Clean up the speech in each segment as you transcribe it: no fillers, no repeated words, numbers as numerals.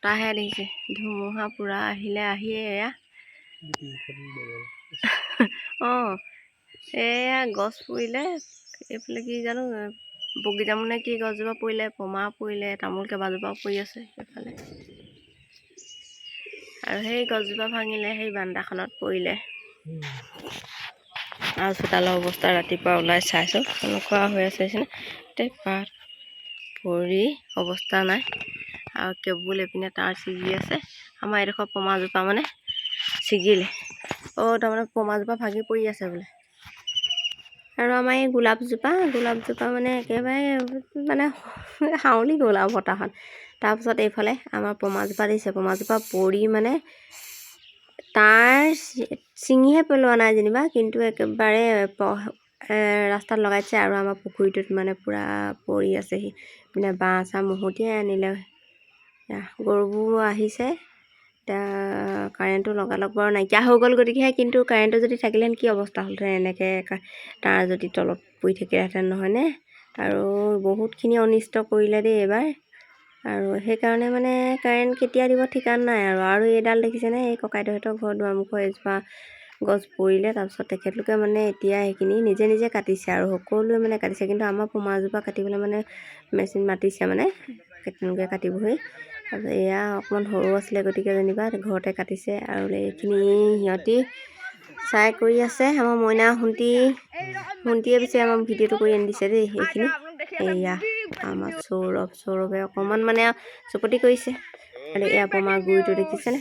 বতাহে দেখিছে ধুমুহা পুৰা আহিলে আহিয়ে এয়া অঁ এয়া গছ পৰিলে এইফালে কি জানো বগীজামুনে কি গছজোপা পৰিলে পমা পৰিলে তামোল কেইবাজোপাও পৰি আছে এইফালে আৰু সেই গছজোপা ভাঙিলে সেই বান্দাখনত পৰিলে আৰু চোতালৰ অৱস্থা ৰাতিপুৱা ওলাই চাইছোঁ কেনেকুৱা হৈ আছে গোটেই পাত পৰি অৱস্থা নাই আৰু কেবুল এইপিনে তাৰ ছিগি আছে আমাৰ এইডোখৰ পমাজোপা মানে ছিগিলে তাৰমানে পমাজোপা ভাগি পৰি আছে বোলে আৰু আমাৰ এই গোলাপজোপা মানে একেবাৰে মানে হাউলি গ'ল আৰু বতাহত তাৰপিছত এইফালে আমাৰ পমাজোপা দিছে পমাজোপা পৰি মানে তাৰ ছিঙিহে পেলোৱা নাই যেনিবা কিন্তু একেবাৰে ৰাস্তাত লগাইছে আৰু আমাৰ পুখুৰীটোত মানে পূৰা পৰি আছেহি মানে বাঁহ চাহ মহতিয়াই আনিলে গৰুবোৰ আহিছে এতিয়া কাৰেণ্টটো লগালগ বাৰু নাইকিয়া হৈ গ'ল গতিকেহে কিন্তু কাৰেণ্টটো যদি থাকিলেহেঁতেন কি অৱস্থা হ'লহেঁতেন এনেকৈ তাৰ যদি তলত পৰি থাকিলেহেঁতেন নহয়নে আৰু বহুতখিনি অনিষ্ট কৰিলে দেই এইবাৰ আৰু সেইকাৰণে মানে কাৰেণ্ট কেতিয়া দিব ঠিকান নাই আৰু এইডাল দেখিছেনে এই ককাইদেউহঁতৰ ঘৰ দুৱাৰমুখৰ এজোপা গছ পৰিলে তাৰপিছত তেখেতলোকে মানে এতিয়া সেইখিনি নিজে নিজে কাটিছে আৰু সকলোৱে মানে কাটিছে কিন্তু আমাৰ পমাজোপা কাটিবলৈ মানে মেচিন মাতিছে মানে তেনেকৈ কাটিবহি তাৰপিছত এয়া অকণমান সৰু আছিলে গতিকে যেনিবা ঘৰতে কাটিছে আৰু এইখিনি সিহঁতি চাই কৰি আছে আমাৰ মইনা শুনটিয়ে পিছে আমাৰ ভিডিঅ'টো কৰি আনি দিছে দেই এইখিনি এয়া আমাৰ সৌৰভে অকণমান মানে চুপতি কৰিছে আৰু এয়া পমা গুৰিটো দেখিছেনে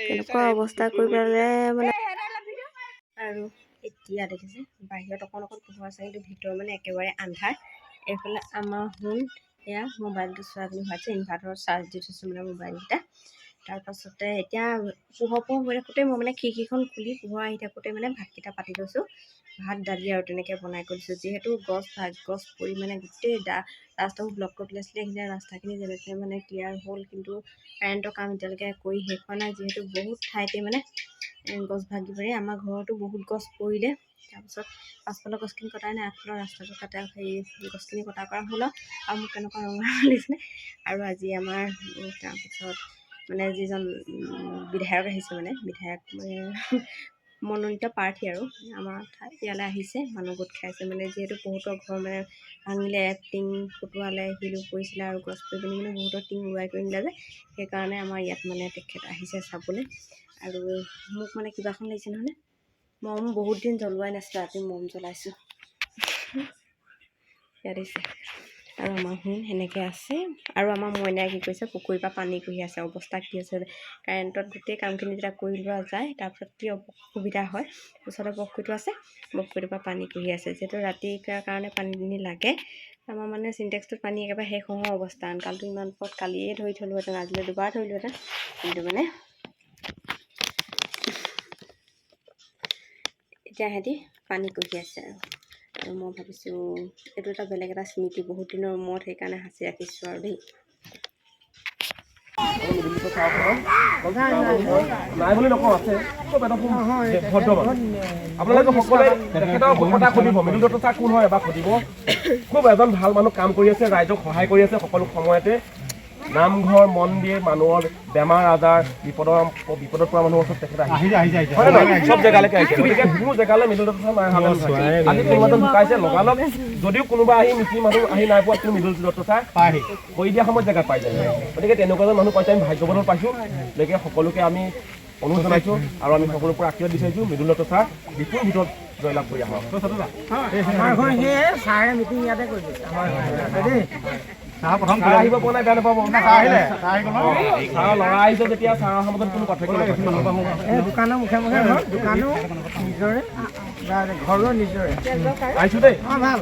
কেনেকুৱা অৱস্থা কৰি পেলালে মানে আৰু এতিয়া দেখিছে বাহিৰত অকণ পোহৰ আছে কিন্তু ভিতৰ মানে একেবাৰে আন্ধাৰ এইফালে আমাৰ এয়া মোবাইলটো চোৱা বুলি ভাবিছে ইনভাৰ্টাৰত চাৰ্জ দি থৈছোঁ মানে মোবাইলকেইটা তাৰপাছতে এতিয়া পোহৰ হৈ থাকোঁতে মই মানে খিৰিকীখন খুলি পোহৰ আহি থাকোঁতে মানে ভাতকেইটা পাতি লৈছোঁ ভাত দালি আৰু তেনেকৈ বনাই কৰি দিছোঁ যিহেতু গছ পৰি মানে গোটেই ৰাস্তাবোৰ ব্লক কৰি পেলাইছিলে সেইখিনি ৰাস্তাখিনি যেনেকৈ মানে ক্লিয়াৰ হ'ল কিন্তু কাৰেণ্টৰ কাম এতিয়ালৈকে কৰি শেষ হোৱা নাই যিহেতু বহুত ঠাইতে মানে গছ ভাগি পৰি আমাৰ ঘৰতো বহুত গছ পৰিলে তাৰপিছত পাছফালৰ গছখিনি কটাই নাই আগফালৰ ৰাস্তাটো কাটা সেই গছখিনি কটা কৰা হ'ল আৰু মোক কেনেকুৱা ৰঙা লাগিছিলে আৰু আজি আমাৰ তাৰপিছত মানে যিজন বিধায়ক আহিছে মানে বিধায়ক মনোনীত প্ৰাৰ্থী আৰু আমাৰ ইয়ালৈ আহিছে মানুহ গোট খাইছে মানে যিহেতু বহুতৰ ঘৰ মানে ভাঙিলে টিং ফুটোৱালে শিলো পৰিছিলে আৰু গছ পৰি পিনি মানে বহুতৰ টিং উৰাই কৰি নিলে যে সেইকাৰণে আমাৰ ইয়াত মানে তেখেত আহিছে চাবলৈ আৰু মোক মানে কিবাখন লাগিছে নহয়নে মম বহুত দিন জ্বলোৱাই নাছিলোঁ আজি মম জ্বলাইছোঁ ইয়াত দিছে আৰু আমাৰ সেনেকৈ আছে আৰু আমাৰ মইনাই কি কৰিছে পুখুৰীৰ পৰা পানী কঢ়ি আছে অৱস্থা কি হৈছে কাৰেণ্টত গোটেই কামখিনি যেতিয়া কৰি লোৱা যায় তাৰপিছত কি সুবিধা হয় ওচৰতে পুখুৰীটো আছে পুখুৰীটোৰ পৰা পানী কঢ়ি আছে যিহেতু ৰাতিৰ কাৰণে পানী লাগে আমাৰ মানে চিণ্টেক্সটোত পানী একেবাৰে শেষ হোৱা অৱস্থা আনকালটো ইমান পৰত কালিয়ে ধৰি থলোঁহেঁতেন আজিলৈ দুবাৰ ধৰিলোঁহেঁতেন কিন্তু মানে এতিয়া সিহঁতি পানী কঢ়ি আছে আৰু মই ভাবিছোঁ এইটো এটা বেলেগ এটা স্মৃতি বহুত দিনৰ মূৰত সেইকাৰণে সাঁচি ৰাখিছোঁ আৰু দেই নাই বুলি নকওঁ আছে আপোনালোকে সকলোৱে তেখেতৰ কথা সুধিব মৃদুল দত্ত ছাৰ কোন হয় এবাৰ সুধিব খুব এজন ভাল মানুহ কাম কৰি আছে ৰাইজক সহায় কৰি আছে সকলো সময়তে নামঘৰ মন্দিৰ মানুহৰ বেমাৰ আজাৰ বিপদত পৰা মানুহৰ ওচৰত তেখেত চব জেগালৈকে আহিছে গতিকে কোনো জেগালৈ মৃদুল দত্ত ছাৰ আজি কোনোবাটো ঢুকাইছে লগালগ যদিও কোনোবা আহি মিচিং মানুহ আহি নাই পোৱা কিন্তু মৃদুল দত্ত ছাৰ পায়হি কৰি দিয়া সময়ত জেগাত পাই যায় গতিকে তেনেকুৱা এজন মানুহ পাইছে আমি ভাগ্যৱান পাইছোঁ গতিকে সকলোকে আমি অনুৰোধ জনাইছোঁ আৰু আমি সকলোৰে পৰা আশীৰ্বাদ বিচাৰিছোঁ মৃদুল দত্ত ছাৰ বিপুল ভিতৰত জয়লাভ কৰি আহক প্ৰথম আহিব পৰা নাই বেয়া নাপাব ল'ৰা আহিছে যেতিয়া চাহ অহাৰ মাজত কোনো পাৰ্থক্য দোকানৰ মুখে মুখে দোকানো নিজৰে ঘৰৰ নিজৰে আহিছোঁ দেই ভাল